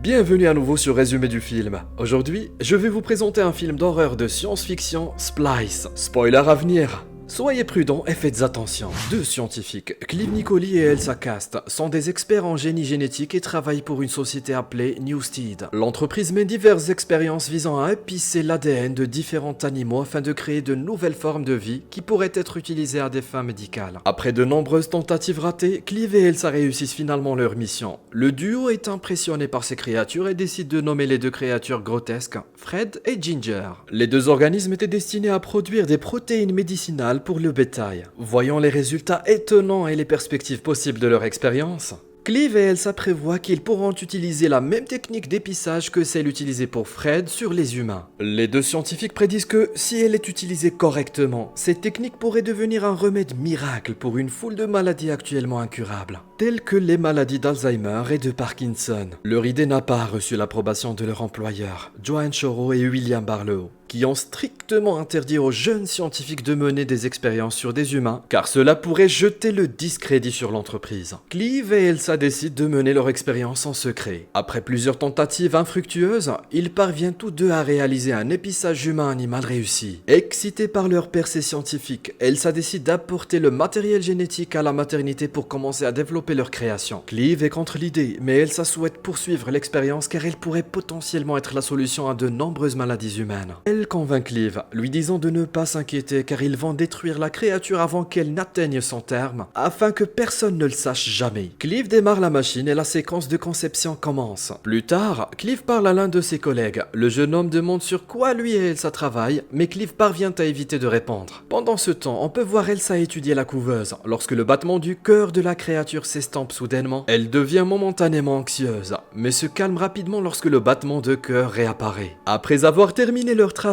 Bienvenue à nouveau sur Résumé du film. Aujourd'hui, je vais vous présenter un film d'horreur de science-fiction, Splice. Spoiler à venir. Soyez prudents et faites attention. Deux scientifiques, Clive Nicoli et Elsa Cast, sont des experts en génie génétique et travaillent pour une société appelée Newstead. L'entreprise mène diverses expériences visant à épicer l'ADN de différents animaux afin de créer de nouvelles formes de vie qui pourraient être utilisées à des fins médicales. Après de nombreuses tentatives ratées, Clive et Elsa réussissent finalement leur mission. Le duo est impressionné par ces créatures et décide de nommer les deux créatures grotesques, Fred et Ginger. Les deux organismes étaient destinés à produire des protéines médicinales pour le bétail. Voyant les résultats étonnants et les perspectives possibles de leur expérience, Clive et Elsa prévoient qu'ils pourront utiliser la même technique d'épissage que celle utilisée pour Fred sur les humains. Les deux scientifiques prédisent que, si elle est utilisée correctement, cette technique pourrait devenir un remède miracle pour une foule de maladies actuellement incurables, telles que les maladies d'Alzheimer et de Parkinson. Leur idée n'a pas reçu l'approbation de leurs employeurs, Joanne Choro et William Barlow, qui ont strictement interdit aux jeunes scientifiques de mener des expériences sur des humains, car cela pourrait jeter le discrédit sur l'entreprise. Clive et Elsa décident de mener leur expérience en secret. Après plusieurs tentatives infructueuses, ils parviennent tous deux à réaliser un épissage humain-animal réussi. Excitée par leur percée scientifique, Elsa décide d'apporter le matériel génétique à la maternité pour commencer à développer leur création. Clive est contre l'idée, mais Elsa souhaite poursuivre l'expérience car elle pourrait potentiellement être la solution à de nombreuses maladies humaines. Elle convainc Clive, lui disant de ne pas s'inquiéter car ils vont détruire la créature avant qu'elle n'atteigne son terme, afin que personne ne le sache jamais. Clive démarre la machine et la séquence de conception commence. Plus tard, Clive parle à l'un de ses collègues. Le jeune homme demande sur quoi lui et Elsa travaillent, mais Clive parvient à éviter de répondre. Pendant ce temps, on peut voir Elsa étudier la couveuse. Lorsque le battement du cœur de la créature s'estompe soudainement, elle devient momentanément anxieuse, mais se calme rapidement lorsque le battement de cœur réapparaît. Après avoir terminé leur travail,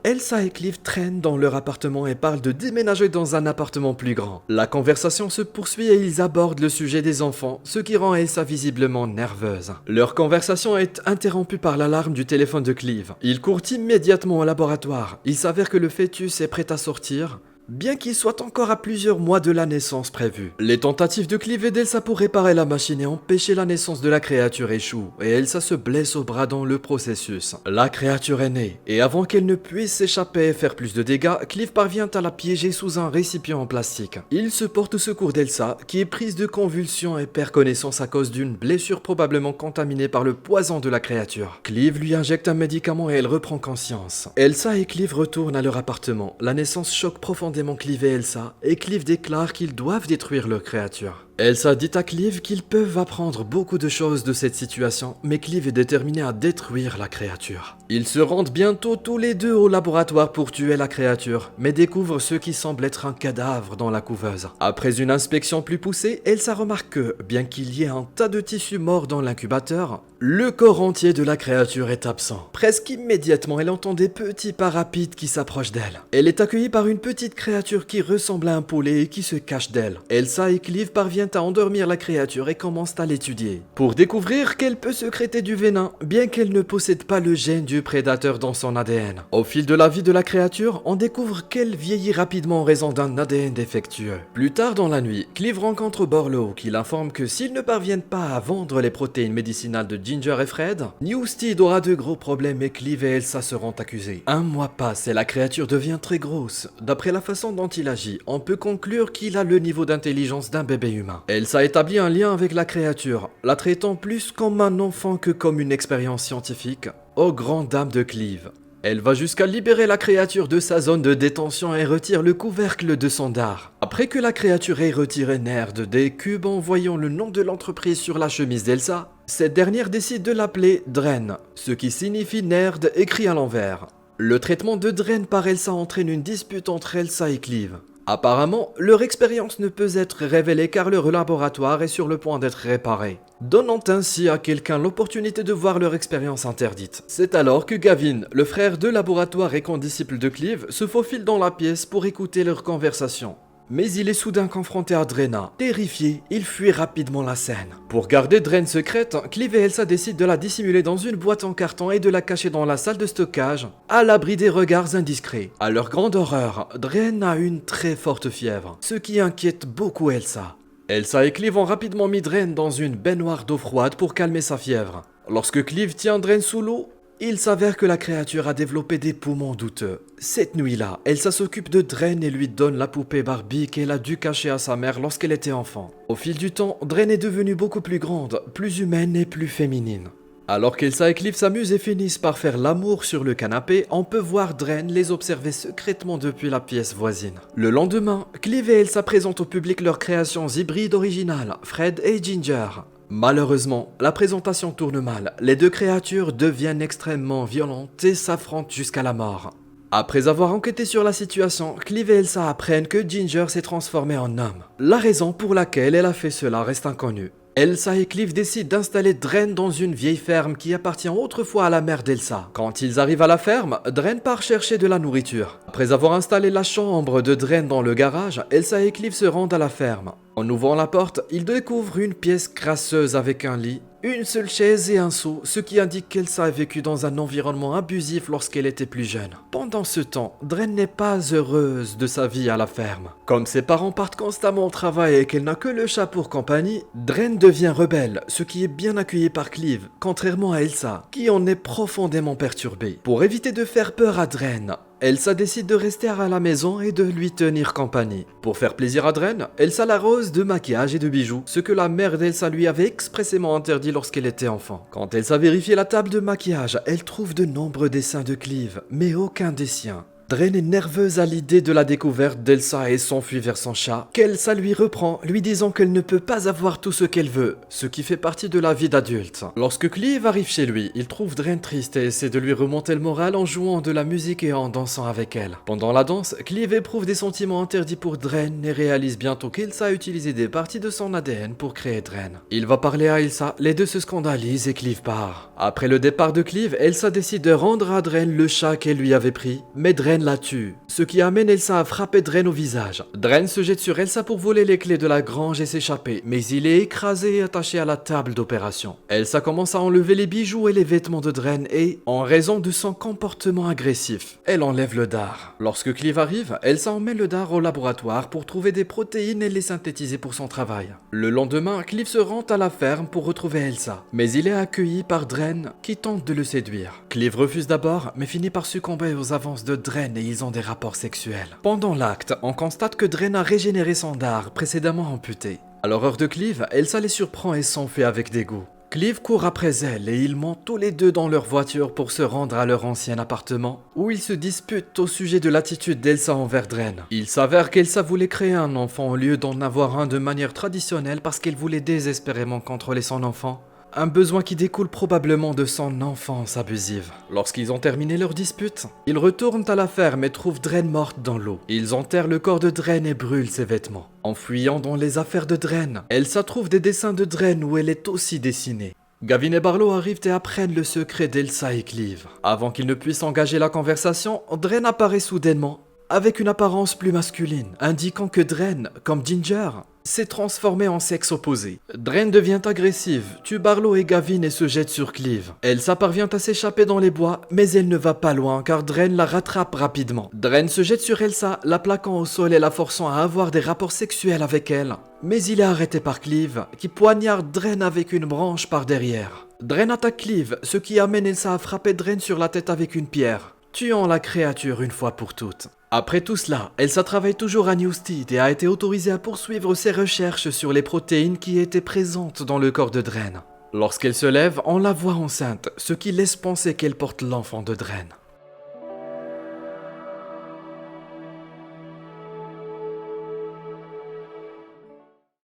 Elsa et Clive traînent dans leur appartement et parlent de déménager dans un appartement plus grand. La conversation se poursuit et ils abordent le sujet des enfants, ce qui rend Elsa visiblement nerveuse. Leur conversation est interrompue par l'alarme du téléphone de Clive. Ils courent immédiatement au laboratoire. Il s'avère que le fœtus est prêt à sortir, bien qu'il soit encore à plusieurs mois de la naissance prévue. Les tentatives de Clive et d'Elsa pour réparer la machine et empêcher la naissance de la créature échouent, et Elsa se blesse au bras dans le processus. La créature est née, et avant qu'elle ne puisse s'échapper et faire plus de dégâts, Clive parvient à la piéger sous un récipient en plastique. Il se porte au secours d'Elsa, qui est prise de convulsions et perd connaissance à cause d'une blessure probablement contaminée par le poison de la créature. Clive lui injecte un médicament et elle reprend conscience. Elsa et Clive retournent à leur appartement. La naissance choque profondément Clive et Elsa, et Clive déclare qu'ils doivent détruire leur créature. Elsa dit à Clive qu'ils peuvent apprendre beaucoup de choses de cette situation, mais Clive est déterminé à détruire la créature. Ils se rendent bientôt tous les deux au laboratoire pour tuer la créature, mais découvrent ce qui semble être un cadavre dans la couveuse. Après une inspection plus poussée, Elsa remarque que, bien qu'il y ait un tas de tissus morts dans l'incubateur, le corps entier de la créature est absent. Presque immédiatement, elle entend des petits pas rapides qui s'approchent d'elle. Elle est accueillie par une petite créature qui ressemble à un poulet et qui se cache d'elle. Elsa et Clive parviennent à endormir la créature et commencent à l'étudier, pour découvrir qu'elle peut sécréter du venin, bien qu'elle ne possède pas le gène du prédateur dans son ADN. Au fil de la vie de la créature, on découvre qu'elle vieillit rapidement en raison d'un ADN défectueux. Plus tard dans la nuit, Clive rencontre Barlow qui l'informe que s'ils ne parviennent pas à vendre les protéines médicinales de Ginger et Fred, Newstead aura de gros problèmes et Clive et Elsa seront accusés. Un mois passe et la créature devient très grosse. D'après la façon dont il agit, on peut conclure qu'il a le niveau d'intelligence d'un bébé humain. Elsa établit un lien avec la créature, la traitant plus comme un enfant que comme une expérience scientifique, aux grandes dames de Clive. Elle va jusqu'à libérer la créature de sa zone de détention et retire le couvercle de son dard. Après que la créature ait retiré Nerd des cubes en voyant le nom de l'entreprise sur la chemise d'Elsa, cette dernière décide de l'appeler Dren, ce qui signifie Nerd écrit à l'envers. Le traitement de Dren par Elsa entraîne une dispute entre Elsa et Clive. Apparemment, leur expérience ne peut être révélée car leur laboratoire est sur le point d'être réparé, donnant ainsi à quelqu'un l'opportunité de voir leur expérience interdite. C'est alors que Gavin, le frère de laboratoire et condisciple de Clive, se faufile dans la pièce pour écouter leur conversation. Mais il est soudain confronté à Drena. Terrifié, il fuit rapidement la scène. Pour garder Dren secrète, Clive et Elsa décident de la dissimuler dans une boîte en carton et de la cacher dans la salle de stockage, à l'abri des regards indiscrets. À leur grande horreur, Dren a une très forte fièvre, ce qui inquiète beaucoup Elsa. Elsa et Clive ont rapidement mis Dren dans une baignoire d'eau froide pour calmer sa fièvre. Lorsque Clive tient Dren sous l'eau, il s'avère que la créature a développé des poumons douteux. Cette nuit-là, Elsa s'occupe de Dren et lui donne la poupée Barbie qu'elle a dû cacher à sa mère lorsqu'elle était enfant. Au fil du temps, Dren est devenue beaucoup plus grande, plus humaine et plus féminine. Alors qu'Elsa et Clive s'amusent et finissent par faire l'amour sur le canapé, on peut voir Dren les observer secrètement depuis la pièce voisine. Le lendemain, Clive et Elsa présentent au public leurs créations hybrides originales, Fred et Ginger. Malheureusement, la présentation tourne mal, les deux créatures deviennent extrêmement violentes et s'affrontent jusqu'à la mort. Après avoir enquêté sur la situation, Clive et Elsa apprennent que Ginger s'est transformée en homme. La raison pour laquelle elle a fait cela reste inconnue. Elsa et Clive décident d'installer Dren dans une vieille ferme qui appartient autrefois à la mère d'Elsa. Quand ils arrivent à la ferme, Dren part chercher de la nourriture. Après avoir installé la chambre de Dren dans le garage, Elsa et Clive se rendent à la ferme. En ouvrant la porte, ils découvrent une pièce crasseuse avec un lit, une seule chaise et un seau, ce qui indique qu'Elsa a vécu dans un environnement abusif lorsqu'elle était plus jeune. Pendant ce temps, Dren n'est pas heureuse de sa vie à la ferme. Comme ses parents partent constamment au travail et qu'elle n'a que le chat pour compagnie, Dren devient rebelle, ce qui est bien accueilli par Clive, contrairement à Elsa, qui en est profondément perturbée. Pour éviter de faire peur à Dren, Elsa décide de rester à la maison et de lui tenir compagnie. Pour faire plaisir à Dren, Elsa l'arrose de maquillage et de bijoux, ce que la mère d'Elsa lui avait expressément interdit lorsqu'elle était enfant. Quand Elsa vérifie la table de maquillage, elle trouve de nombreux dessins de Clive, mais aucun des siens. Dren est nerveuse à l'idée de la découverte d'Elsa et s'enfuit vers son chat, qu'Elsa lui reprend, lui disant qu'elle ne peut pas avoir tout ce qu'elle veut, ce qui fait partie de la vie d'adulte. Lorsque Clive arrive chez lui, il trouve Dren triste et essaie de lui remonter le moral en jouant de la musique et en dansant avec elle. Pendant la danse, Clive éprouve des sentiments interdits pour Dren et réalise bientôt qu'Elsa a utilisé des parties de son ADN pour créer Dren. Il va parler à Elsa, les deux se scandalisent et Clive part. Après le départ de Clive, Elsa décide de rendre à Dren le chat qu'elle lui avait pris, mais Dren la tue, ce qui amène Elsa à frapper Dren au visage. Dren se jette sur Elsa pour voler les clés de la grange et s'échapper, mais il est écrasé et attaché à la table d'opération. Elsa commence à enlever les bijoux et les vêtements de Dren et, en raison de son comportement agressif, elle enlève le dard. Lorsque Clive arrive, Elsa emmène le dard au laboratoire pour trouver des protéines et les synthétiser pour son travail. Le lendemain, Clive se rend à la ferme pour retrouver Elsa, mais il est accueilli par Dren qui tente de le séduire. Clive refuse d'abord, mais finit par succomber aux avances de Dren et ils ont des rapports sexuels. Pendant l'acte, on constate que Dren a régénéré son dard, précédemment amputé. À l'horreur de Clive, Elsa les surprend et s'enfuit avec dégoût. Clive court après elle et ils montent tous les deux dans leur voiture pour se rendre à leur ancien appartement, où ils se disputent au sujet de l'attitude d'Elsa envers Dren. Il s'avère qu'Elsa voulait créer un enfant au lieu d'en avoir un de manière traditionnelle parce qu'elle voulait désespérément contrôler son enfant. Un besoin qui découle probablement de son enfance abusive. Lorsqu'ils ont terminé leur dispute, ils retournent à la ferme et trouvent Dren morte dans l'eau. Ils enterrent le corps de Dren et brûlent ses vêtements. En fouillant dans les affaires de Dren, Elsa trouve des dessins de Dren où elle est aussi dessinée. Gavin et Barlow arrivent et apprennent le secret d'Elsa et Clive. Avant qu'ils ne puissent engager la conversation, Dren apparaît soudainement, avec une apparence plus masculine, indiquant que Dren, comme Ginger, s'est transformé en sexe opposé. Dren devient agressive, tue Barlow et Gavin et se jette sur Clive. Elsa parvient à s'échapper dans les bois, mais elle ne va pas loin car Dren la rattrape rapidement. Dren se jette sur Elsa, la plaquant au sol et la forçant à avoir des rapports sexuels avec elle. Mais il est arrêté par Clive, qui poignarde Dren avec une branche par derrière. Dren attaque Clive, ce qui amène Elsa à frapper Dren sur la tête avec une pierre, tuant la créature une fois pour toutes. Après tout cela, Elsa travaille toujours à Newstead et a été autorisée à poursuivre ses recherches sur les protéines qui étaient présentes dans le corps de Dren. Lorsqu'elle se lève, on la voit enceinte, ce qui laisse penser qu'elle porte l'enfant de Dren.